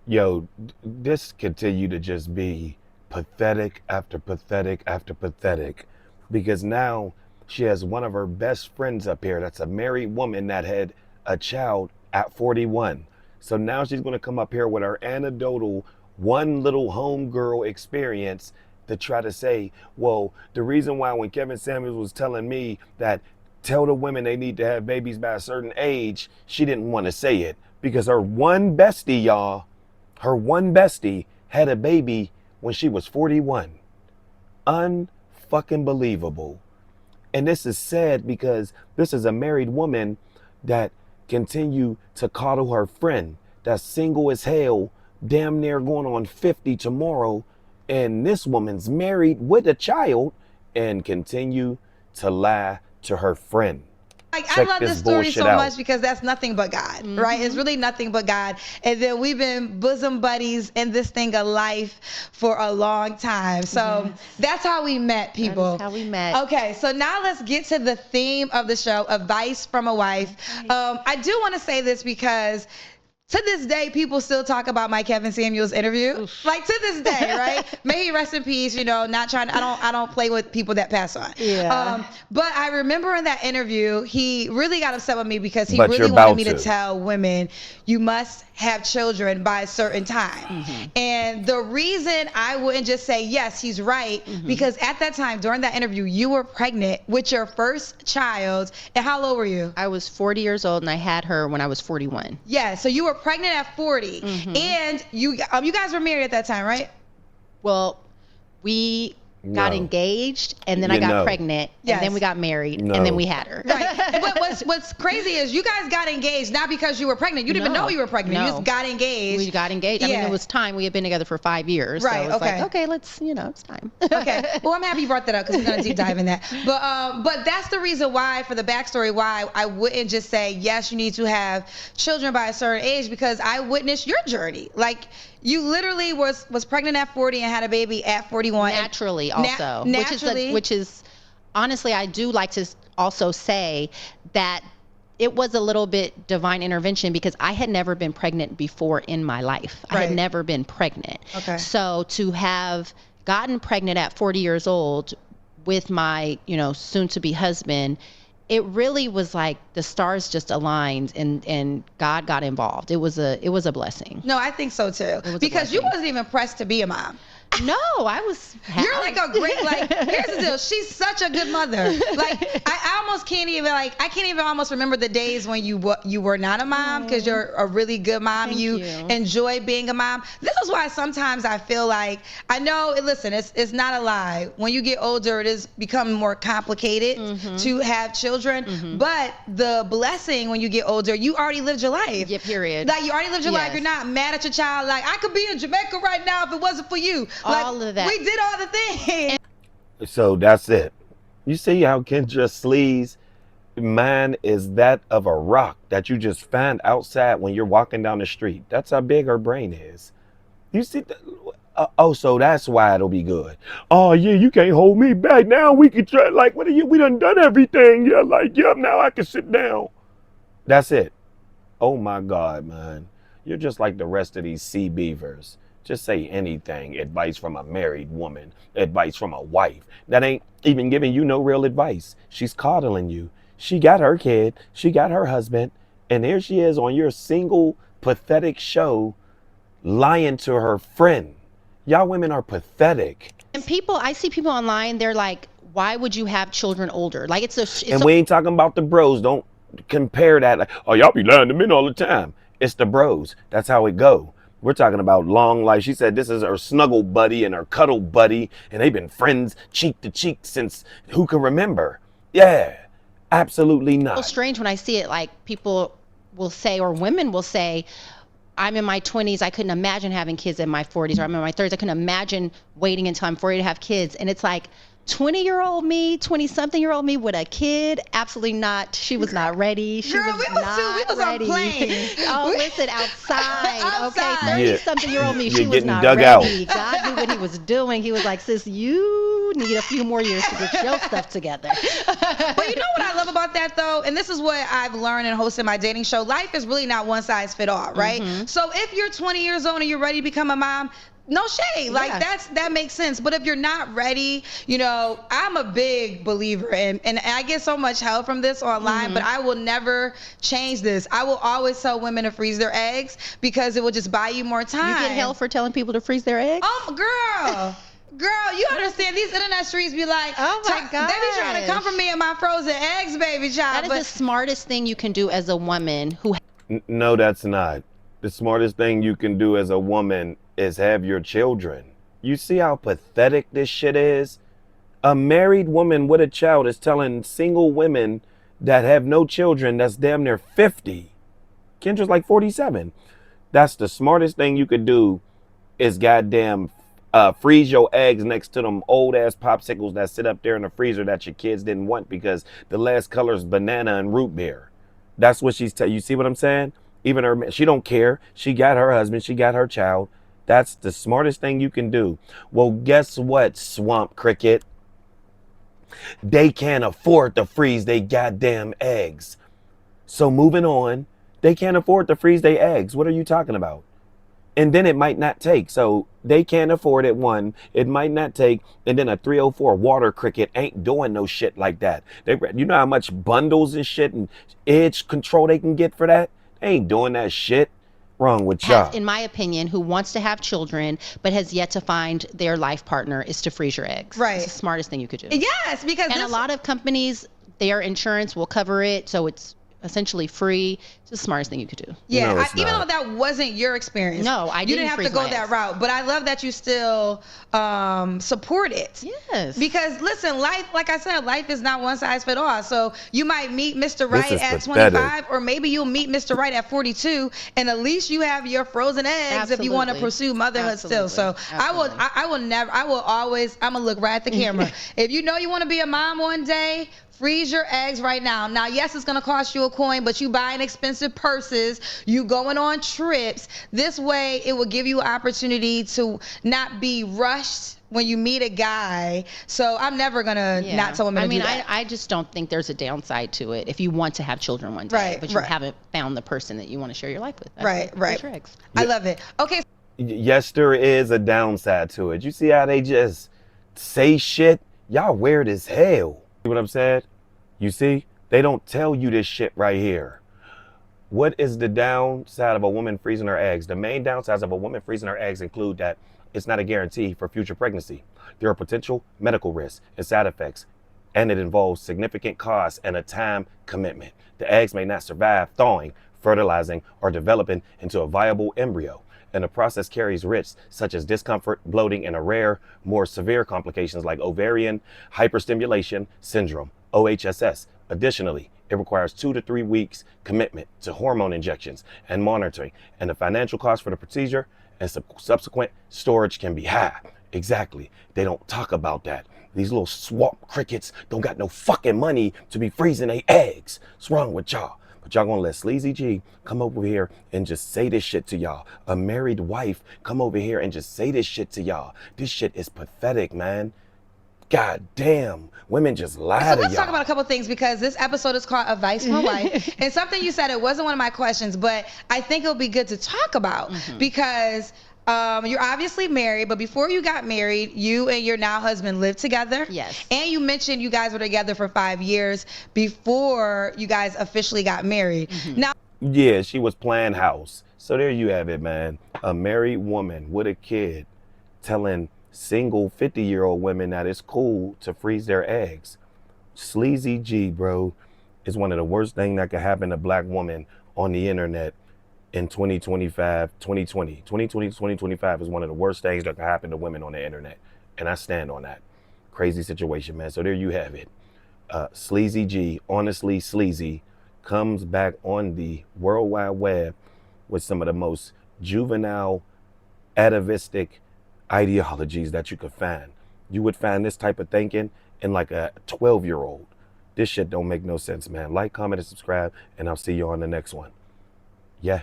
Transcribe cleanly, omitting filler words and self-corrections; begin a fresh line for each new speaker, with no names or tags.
Yo, this continue to just be pathetic after pathetic after pathetic because now she has one of her best friends up here that's a married woman that had a child at 41. So now she's going to come up here with her anecdotal one little homegirl experience to try to say, well, the reason why when Kevin Samuels was telling me that tell the women they need to have babies by a certain age, she didn't want to say it because her one bestie, y'all, her one bestie had a baby when she was 41. Unfucking believable. And this is sad because this is a married woman that continue to coddle her friend that's single as hell, damn near going on 50 tomorrow. And this woman's married with a child and continue to lie to her friend.
Like, I
Check
love
this
this story
bullshit
so
out.
much because that's nothing but God, right? It's really nothing but God. And then we've been bosom buddies in this thing of life for a long time. So that's how we met, people.
That is how we met.
Okay, so now let's get to the theme of the show, advice from a wife. I do want to say this because to this day, people still talk about my Kevin Samuels interview. Like, to this day, right? May he rest in peace. You know, not trying. I don't play with people that pass on.
Yeah.
But I remember in that interview, he really got upset with me because he
But
really
you're
wanted
about
me to
to.
tell women you must have children by a certain time. And the reason I wouldn't just say yes, he's right, because at that time during that interview, you were pregnant with your first child. And how old were you?
I was 40 years old and I had her when I was 41.
Yeah, so you were pregnant at 40, and you guys were married at that time, right?
Well, we got
No.
engaged and then I
You
got
know.
pregnant
Yes.
and then we got married
No.
and then we had her.
Right. But what's crazy is you guys got engaged not because you were pregnant. You didn't even
No.
know you were pregnant. You
No.
just got engaged.
We got engaged. I mean,
Yeah.
it was time. We had been together for 5 years.
Right,
So it was
okay.
like, okay, let's, it's time.
Okay. Well, I'm happy you brought that up because we're gonna deep dive in that. But that's the reason why, for the backstory, why I wouldn't just say yes, you need to have children by a certain age, because I witnessed your journey. Like, you literally was pregnant at 40 and had a baby at 41.
Naturally, also.
Naturally.
Which is honestly, I do like to also say that it was a little bit divine intervention because I had never been pregnant before in my life. I
Right.
had never been pregnant.
Okay.
So to have gotten pregnant at 40 years old with my, soon to be husband, it really was like the stars just aligned and God got involved. It was a blessing.
No, I think so too.
was a
Because you
blessing.
wasn't even pressed to be a mom.
No, I was
You're like a great, like, here's the deal. She's such a good mother. Like, I almost can't even, I can't even almost remember the days when you were not a mom, because you're a really good mom.
Thank
You
you.
enjoy being a mom. This is why sometimes I feel like, I know, listen, it's not a lie. When you get older, it is becoming more complicated to have children. But the blessing when you get older, you already lived your life.
Yeah, period.
Like, you already lived your life.
Yes.
You're not mad at your child. Like, I could be in Jamaica right now if it wasn't for you. Like,
All of that.
we did all the things.
So that's it. You see how Kendra sleaze? Mine is that of a rock that you just find outside when you're walking down the street. That's how big her brain is. You see? So that's why it'll be good. Oh yeah, you can't hold me back. Now we can try. Like, what are you? We done everything. Yeah, like, yeah. Now I can sit down. That's it. Oh my God, man. You're just like the rest of these sea beavers. Just say anything. Advice from a married woman. Advice from a wife. That ain't even giving you no real advice. She's coddling you. She got her kid. She got her husband. And here she is on your single, pathetic show lying to her friend. Y'all women are pathetic.
And I see people online, they're like, why would you have children older? Like,
And we ain't talking about the bros. Don't compare that. Like, oh, y'all be lying to men all the time. It's the bros. That's how it go. We're talking about long life. She said this is her snuggle buddy and her cuddle buddy, and they've been friends cheek to cheek since who can remember. Yeah, absolutely
so
not.
strange when I see it. Like, people will say, or women will say, I'm in my 20s. I couldn't imagine having kids in my 40s, or I'm in my 30s. I couldn't imagine waiting until I'm 40 to have kids. And it's like, 20-year-old me, 20-something-year-old me with a kid, absolutely not. She was not ready. She
Girl,
was
we was
not
too- we was on
ready.
planes.
Oh, listen, outside.
Outside.
Okay,
Yeah.
30-something-year-old me,
You're
she was
getting
not
dug
ready.
out.
God knew what he was doing. He was like, sis, you need a few more years to get your stuff together.
But you know what I love about that though, and this is what I've learned in hosting my dating show. Life is really not one size fit all, right? So if you're 20 years old and you're ready to become a mom, no shade, like
Yeah.
that makes sense. But if you're not ready, you know, I'm a big believer and I get so much help from this online, but I will never change this. I will always tell women to freeze their eggs because it will just buy you more time.
You get held for telling people to freeze their eggs?
Oh, girl, you understand these internet streets be like,
Oh my
they be trying to come
gosh.
for me and my frozen eggs, baby child.
That is the smartest thing you can do as a woman who
No, that's not. The smartest thing you can do as a woman is have your children. You see how pathetic this shit is? A married woman with a child is telling single women that have no children that's damn near 50. Kendra's like 47. That's the smartest thing you could do is goddamn freeze your eggs next to them old ass popsicles that sit up there in the freezer that your kids didn't want because the last color is banana and root beer. That's what she's telling you. See what I'm saying? Even her, she don't care. She got her husband. She got her child. That's the smartest thing you can do. Well, guess what, swamp cricket? They can't afford to freeze their goddamn eggs. So moving on, they can't afford to freeze their eggs. What are you talking about? And then it might not take. So they can't afford it, one. It might not take. And then a 304 water cricket ain't doing no shit like that. You know how much bundles and shit and edge control they can get for that? They ain't doing that shit. Wrong with y'all.
has, in my opinion, who wants to have children but has yet to find their life partner is to freeze your eggs.
Right.
It's the smartest thing you could do.
Yes, because
And a lot of companies, their insurance will cover it, so it's essentially free. It's the smartest thing you could do.
Yeah,
No, it's
even
not.
though that wasn't your experience.
No, I
You
didn't
didn't have to
freeze
go
my
that
eggs.
route, but I love that you still support it.
Yes.
Because listen, life, like I said, life is not one size fit all. So you might meet Mr. Right
is
at
pathetic.
25, or maybe you'll meet Mr. Right at 42, and at least you have your frozen eggs if you want to
Absolutely.
pursue motherhood still. So
Absolutely.
I will never, I will always, I'm gonna look right at the camera. If you know you want to be a mom one day, freeze your eggs right now. Now, yes, it's going to cost you a coin, but you buying expensive purses, you going on trips. This way, it will give you an opportunity to not be rushed when you meet a guy. So I'm never going to not tell women to do that.
I just don't think there's a downside to it if you want to have children one day,
Right,
but you
right.
haven't found the person that you want to share your life with.
Right.
Freeze your eggs.
I love it. Okay.
Yes, there is a downside to it. You see how they just say shit? Y'all weird as hell. See what I'm saying? You see? They don't tell you this shit right here. What is the downside of a woman freezing her eggs? The main downsides of a woman freezing her eggs include that it's not a guarantee for future pregnancy. There are potential medical risks and side effects, and it involves significant costs and a time commitment. The eggs may not survive thawing, fertilizing, or developing into a viable embryo. And the process carries risks such as discomfort, bloating, and a rare, more severe complications like ovarian hyperstimulation syndrome, OHSS. Additionally, it requires 2 to 3 weeks commitment to hormone injections and monitoring, and the financial cost for the procedure and subsequent storage can be high. Exactly. They don't talk about that. These little swamp crickets don't got no fucking money to be freezing their eggs. What's wrong with y'all? But y'all gonna let Sleazy G come over here and just say this shit to y'all. A married wife come over here and just say this shit to y'all. This shit is pathetic, man. God damn. Women just lie
So
to
let's
y'all.
talk about a couple things because this episode is called Advice from a Wife. And something you said, it wasn't one of my questions, but I think it'll be good to talk about because you're obviously married, but before you got married, you and your now husband lived together.
Yes.
And you mentioned you guys were together for 5 years before you guys officially got married. Now,
Yeah, she was playing house. So there you have it, man. A married woman with a kid telling single 50-year-old women that it's cool to freeze their eggs. Sleazy G, bro, is one of the worst things that could happen to a black woman on the internet in 2025 is one of the worst things that can happen to women on the internet. And I stand on that. Crazy situation, man. So there you have it. Sleazy G, honestly sleazy, comes back on the World Wide Web with some of the most juvenile, atavistic ideologies that you could find. You would find this type of thinking in like a 12-year-old. This shit don't make no sense, man. Like, comment, and subscribe, and I'll see you on the next one. Yeah.